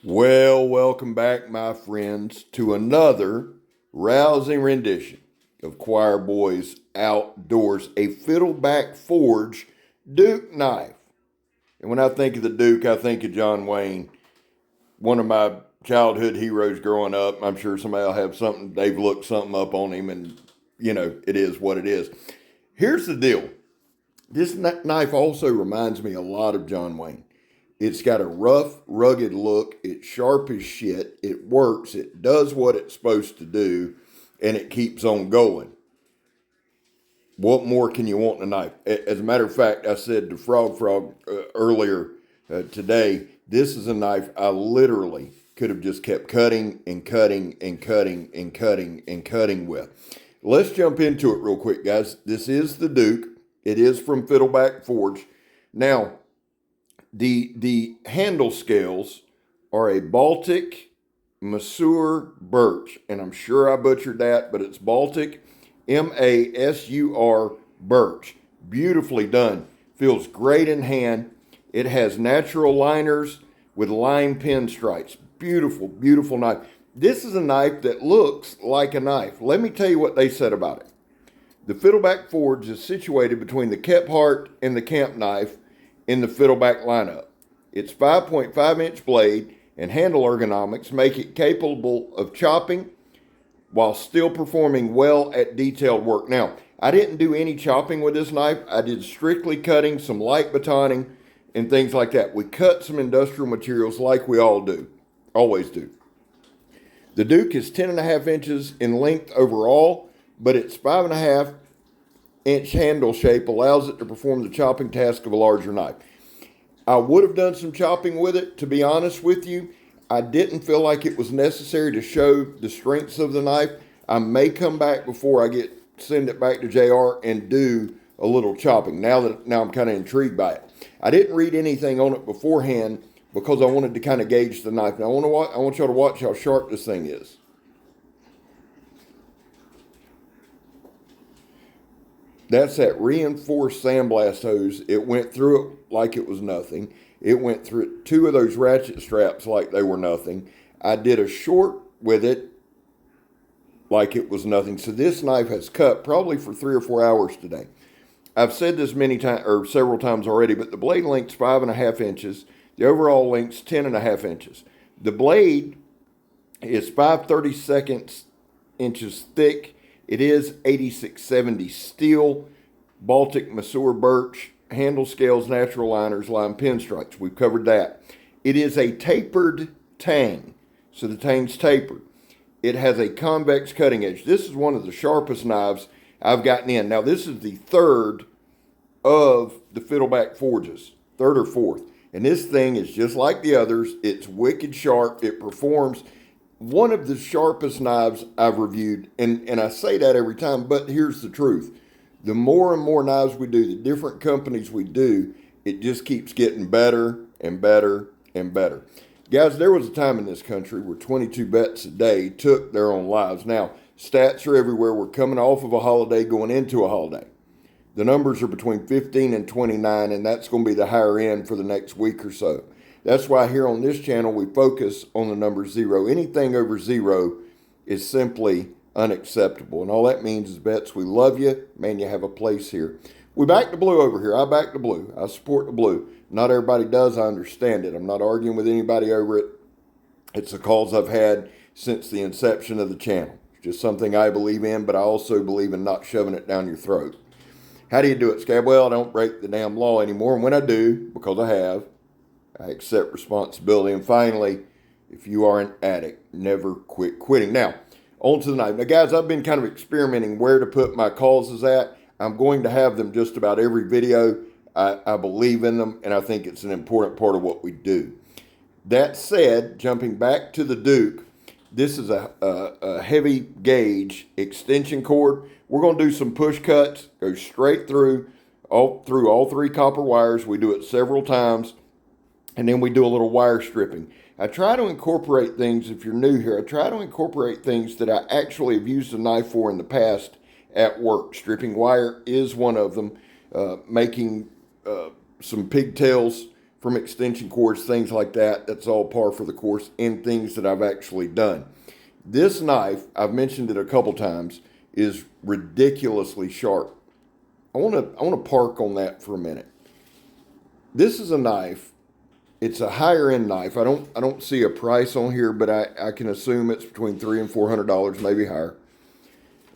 Well, welcome back, my friends, to another rousing rendition of Choir Boys Outdoors, a fiddleback forge Duke knife. And when I think of the Duke, I think of John Wayne, one of my childhood heroes growing up. I'm sure somebody will have something, they've looked something up on him, and it is what it is. Here's the deal. This knife also reminds me a lot of John Wayne. It's got a rough, rugged look. It's sharp as shit. It works. It does what it's supposed to do, and it keeps on going. What more can you want in a knife? As a matter of fact, I said to Frog earlier today, this is a knife I literally could have just kept cutting and cutting and cutting and cutting and cutting with. Let's jump into it real quick, guys. This is the Duke. It is from Fiddleback Forge. Now, the handle scales are a Baltic Masur birch, and I'm sure I butchered that, but it's Baltic Masur birch. Beautifully done. Feels great in hand. It has natural liners with line pin stripes. Beautiful, beautiful knife. This is a knife that looks like a knife. Let me tell you what they said about it. The Fiddleback Forge is situated between the Kephart and the Camp knife in the Fiddleback lineup. Its 5.5-inch blade and handle ergonomics make it capable of chopping while still performing well at detailed work. Now, I didn't do any chopping with this knife. I did strictly cutting, some light batoning, and things like that. We cut some industrial materials like we always do. The Duke is 10.5 inches in length overall, but its 5.5-inch handle shape allows it to perform the chopping task of a larger knife. I would have done some chopping with it, to be honest with you. I didn't feel like it was necessary to show the strengths of the knife. I may come back before I send it back to JR and do a little chopping. Now I'm kind of intrigued by it. I didn't read anything on it beforehand because I wanted to kind of gauge the knife. Now I want y'all to watch how sharp this thing is. That's that reinforced sandblast hose. It went through it like it was nothing. It went through 2 of those ratchet straps like they were nothing. I did a short with it like it was nothing. So this knife has cut probably for 3 or 4 hours today. I've said this several times already, but the blade length's 5.5 inches. The overall length's 10.5 inches. The blade is 5/32 inches thick. It is 8670 steel, Baltic Masur birch, handle scales, natural liners, line pin stripes. We've covered that. It is a tapered tang, so the tang's tapered. It has a convex cutting edge. This is one of the sharpest knives I've gotten in. Now, this is the third of the Fiddleback Forges, third or fourth. And this thing is just like the others. It's wicked sharp. It performs. One of the sharpest knives I've reviewed, and I say that every time, but here's the truth. The more and more knives we do, the different companies we do, it just keeps getting better and better and better. Guys, there was a time in this country where 22 vets a day took their own lives. Now, stats are everywhere. We're coming off of a holiday, going into a holiday. The numbers are between 15 and 29, and that's going to be the higher end for the next week or so. That's why here on this channel, we focus on the number 0. Anything over 0 is simply unacceptable. And all that means is, vets, we love you. Man, you have a place here. We back the blue over here. I back the blue. I support the blue. Not everybody does. I understand it. I'm not arguing with anybody over it. It's a cause I've had since the inception of the channel. It's just something I believe in, but I also believe in not shoving it down your throat. How do you do it, Scab? Well, I don't break the damn law anymore. And when I do, because I have, I accept responsibility. And finally, if you are an addict, never quit quitting. Now, on to the knife. Now, guys, I've been kind of experimenting where to put my causes at. I'm going to have them just about every video. I believe in them, and I think it's an important part of what we do. That said, jumping back to the Duke, this is a heavy gauge extension cord. We're going to do some push cuts, go straight through all 3 copper wires. We do it several times. And then we do a little wire stripping. I try to incorporate things, if you're new here, I try to incorporate things that I actually have used a knife for in the past at work. Stripping wire is one of them. Making some pigtails from extension cords, things like that. That's all par for the course and things that I've actually done. This knife, I've mentioned it a couple times, is ridiculously sharp. I want to park on that for a minute. This is a knife. It's a higher end knife. I don't see a price on here, but I can assume it's between $300 and $400, maybe higher.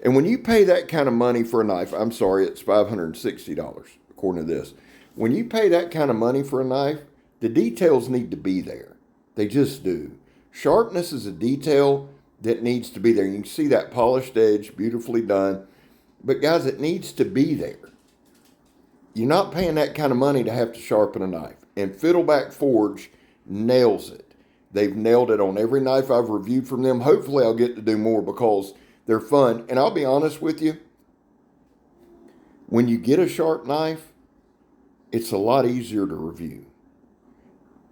And when you pay that kind of money for a knife, I'm sorry, it's $560 according to this. When you pay that kind of money for a knife, the details need to be there. They just do. Sharpness is a detail that needs to be there. You can see that polished edge, beautifully done. But guys, it needs to be there. You're not paying that kind of money to have to sharpen a knife. And Fiddleback Forge nails it. They've nailed it on every knife I've reviewed from them. Hopefully I'll get to do more because they're fun. And I'll be honest with you, when you get a sharp knife, it's a lot easier to review.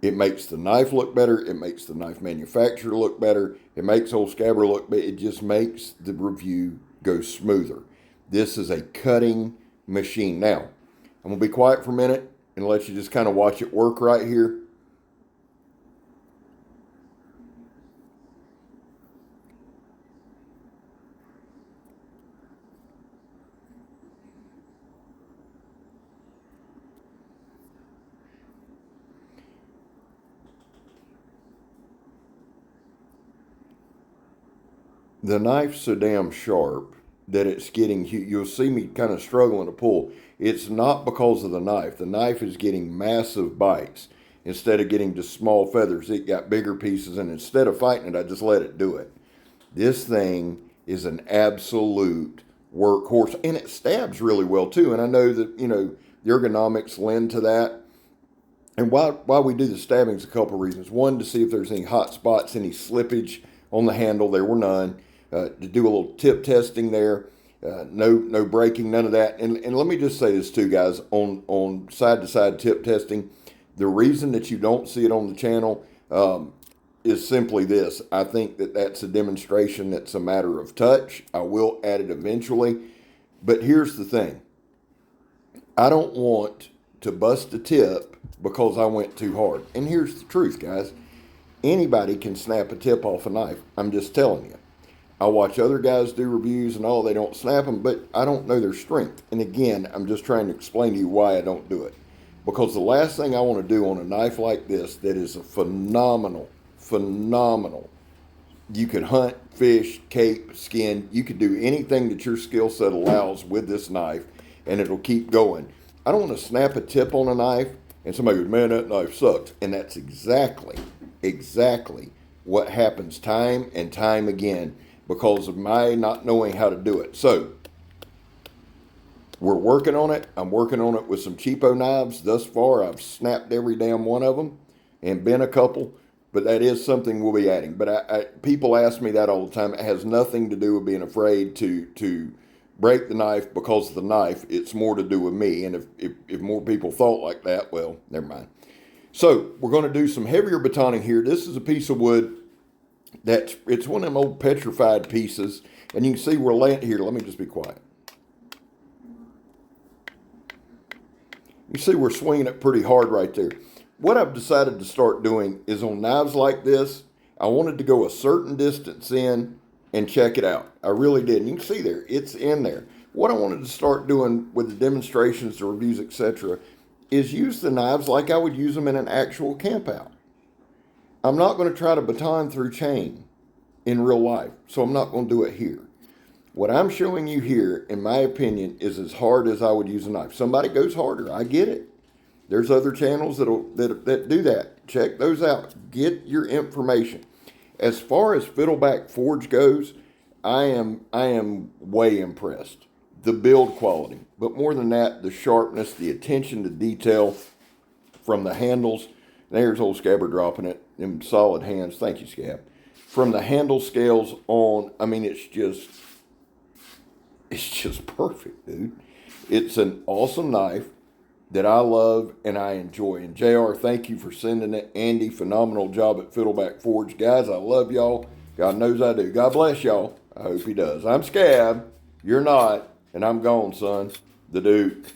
It makes the knife look better. It makes the knife manufacturer look better. It makes old Scabber look better. It just makes the review go smoother. This is a cutting machine. Now, I'm going to be quiet for a minute and let you just kind of watch it work right here. The knife's so damn sharp that it's getting, you'll see me kind of struggling to pull. It's not because of the knife. The knife is getting massive bites. Instead of getting just small feathers, it got bigger pieces, and instead of fighting it, I just let it do it. This thing is an absolute workhorse, and it stabs really well too. And I know that, the ergonomics lend to that. And why we do the stabbing is a couple reasons. One, to see if there's any hot spots, any slippage on the handle. There were none. To do a little tip testing there. No breaking, none of that. And let me just say this too, guys, on side-to-side tip testing, the reason that you don't see it on the channel is simply this. I think that that's a demonstration that's a matter of touch. I will add it eventually. But here's the thing. I don't want to bust a tip because I went too hard. And here's the truth, guys. Anybody can snap a tip off a knife. I'm just telling you. I watch other guys do reviews and all, they don't snap them, but I don't know their strength. And again, I'm just trying to explain to you why I don't do it. Because the last thing I want to do on a knife like this that is a phenomenal, you could hunt, fish, cape, skin, you could do anything that your skill set allows with this knife and it'll keep going. I don't want to snap a tip on a knife and somebody goes, man, that knife sucks. And that's exactly what happens time and time again because of my not knowing how to do it. So we're working on it. I'm working on it with some cheapo knives. Thus far, I've snapped every damn one of them and bent a couple, but that is something we'll be adding. But people ask me that all the time. It has nothing to do with being afraid to break the knife because of the knife. It's more to do with me. And if more people thought like that, well, never mind. So we're going to do some heavier batoning here. This is a piece of wood it's one of them old petrified pieces. And you can see we're laying here. Let me just be quiet. You see we're swinging it pretty hard right there. What I've decided to start doing is on knives like this, I wanted to go a certain distance in and check it out. I really did. And you can see there, it's in there. What I wanted to start doing with the demonstrations, the reviews, etc., is use the knives like I would use them in an actual camp out. I'm not going to try to baton through chain in real life, so I'm not going to do it here. What I'm showing you here, in my opinion, is as hard as I would use a knife. Somebody goes harder. I get it. There's other channels that do that. Check those out. Get your information. As far as Fiddleback Forge goes, I am way impressed. The build quality, but more than that, the sharpness, the attention to detail from the handles. There's old Scabber dropping it in solid hands. Thank you, Scab. From the handle scales on, I mean, it's just perfect, dude. It's an awesome knife that I love and I enjoy. And JR, thank you for sending it. Andy, phenomenal job at Fiddleback Forge. Guys, I love y'all. God knows I do. God bless y'all. I hope he does. I'm Scab. You're not. And I'm gone, son. The Duke.